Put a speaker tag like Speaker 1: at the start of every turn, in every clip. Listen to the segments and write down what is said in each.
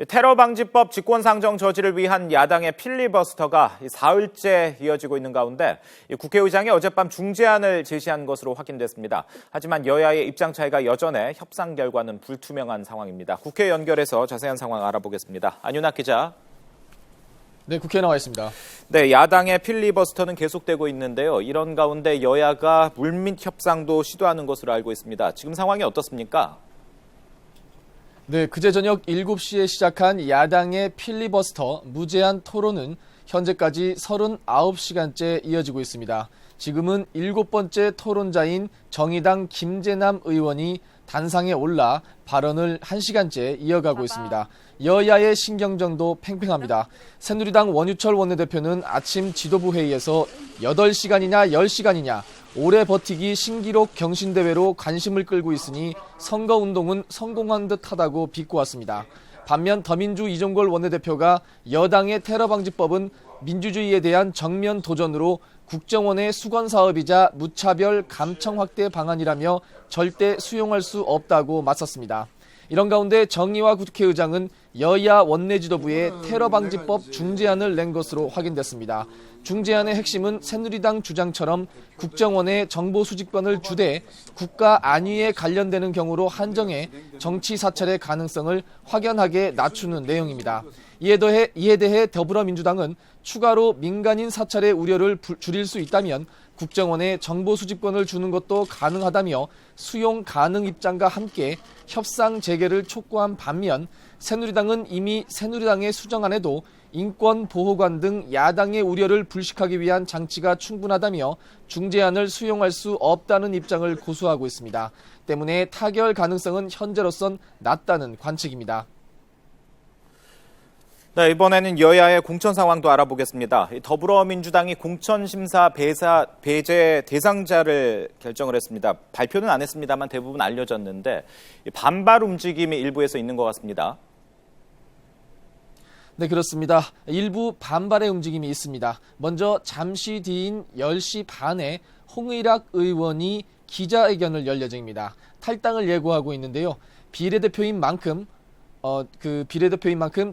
Speaker 1: 테러 방지법 직권상정 저지를 위한 야당의 필리버스터가 사흘째 이어지고 있는 가운데 국회의장이 어젯밤 중재안을 제시한 것으로 확인됐습니다. 하지만 여야의 입장 차이가 여전해 협상 결과는 불투명한 상황입니다. 국회 연결해서 자세한 상황 알아보겠습니다. 안윤학 기자.
Speaker 2: 네, 국회에 나와 있습니다.
Speaker 1: 네, 야당의 필리버스터는 계속되고 있는데요. 이런 가운데 여야가 물밑 협상도 시도하는 것으로 알고 있습니다. 지금 상황이 어떻습니까?
Speaker 2: 네, 그제 저녁 7시에 시작한 야당의 필리버스터 무제한 토론은 현재까지 39시간째 이어지고 있습니다. 지금은 7번째 토론자인 정의당 김재남 의원이 단상에 올라 발언을 1시간째 이어가고 있습니다. 여야의 신경전도 팽팽합니다. 새누리당 원유철 원내대표는 아침 지도부 회의에서 8시간이냐 10시간이냐 오래 버티기 신기록 경신대회로 관심을 끌고 있으니 선거운동은 성공한 듯하다고 비꼬았습니다. 반면 더민주 이종걸 원내대표가 여당의 테러방지법은 민주주의에 대한 정면 도전으로 국정원의 수건사업이자 무차별 감청 확대 방안이라며 절대 수용할 수 없다고 맞섰습니다. 이런 가운데 정의화 국회의장은 여야 원내 지도부에 테러방지법 중재안을 낸 것으로 확인됐습니다. 중재안의 핵심은 새누리당 주장처럼 국정원의 정보 수집권을 주되 국가 안위에 관련되는 경우로 한정해 정치 사찰의 가능성을 확연하게 낮추는 내용입니다. 이에 대해 더불어민주당은 추가로 민간인 사찰의 우려를 줄일 수 있다면 국정원에 정보 수집권을 주는 것도 가능하다며 수용 가능 입장과 함께 협상 재개를 촉구한 반면 새누리당은 이미 새누리당의 수정안에도 인권보호관 등 야당의 우려를 불식하기 위한 장치가 충분하다며 중재안을 수용할 수 없다는 입장을 고수하고 있습니다. 때문에 타결 가능성은 현재로선 낮다는 관측입니다.
Speaker 1: 네, 이번에는 여야의 공천 상황도 알아보겠습니다. 더불어민주당이 공천심사 배제 대상자를 결정을 했습니다. 발표는 안 했습니다만 대부분 알려졌는데 반발 움직임이 일부에서 있는 것 같습니다.
Speaker 2: 네, 그렇습니다. 일부 반발의 움직임이 있습니다. 먼저 잠시 뒤인 10시 반에 홍의락 의원이 기자회견을 열 예정입니다. 탈당을 예고하고 있는데요. 비례대표인 만큼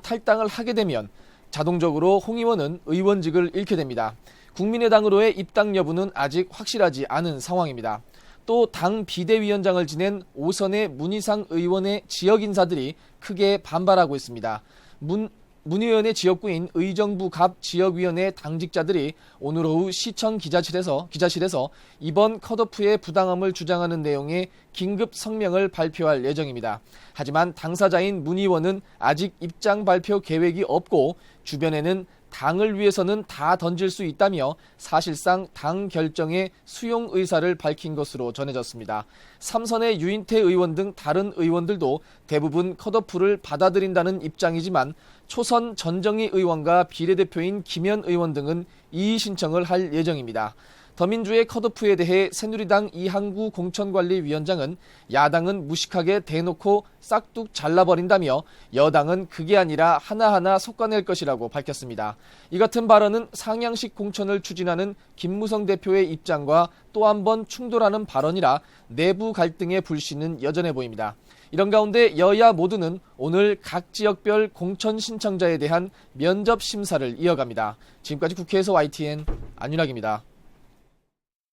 Speaker 2: 탈당을 하게 되면 자동적으로 홍 의원은 의원직을 잃게 됩니다. 국민의당으로의 입당 여부는 아직 확실하지 않은 상황입니다. 또 당 비대위원장을 지낸 오선의 문희상 의원의 지역 인사들이 크게 반발하고 있습니다. 문 의원의 지역구인 의정부 갑 지역위원회 당직자들이 오늘 오후 시청 기자실에서 이번 컷오프의 부당함을 주장하는 내용의 긴급 성명을 발표할 예정입니다. 하지만 당사자인 문 의원은 아직 입장 발표 계획이 없고 주변에는 당을 위해서는 다 던질 수 있다며 사실상 당 결정의 수용 의사를 밝힌 것으로 전해졌습니다. 삼선의 유인태 의원 등 다른 의원들도 대부분 컷오프를 받아들인다는 입장이지만 초선 전정희 의원과 비례대표인 김현 의원 등은 이의 신청을 할 예정입니다. 더민주의 컷오프에 대해 새누리당 이항구 공천관리위원장은 야당은 무식하게 대놓고 싹둑 잘라버린다며 여당은 그게 아니라 하나하나 솎아낼 것이라고 밝혔습니다. 이 같은 발언은 상향식 공천을 추진하는 김무성 대표의 입장과 또 한 번 충돌하는 발언이라 내부 갈등의 불씨는 여전해 보입니다. 이런 가운데 여야 모두는 오늘 각 지역별 공천 신청자에 대한 면접 심사를 이어갑니다. 지금까지 국회에서 YTN 안윤학입니다.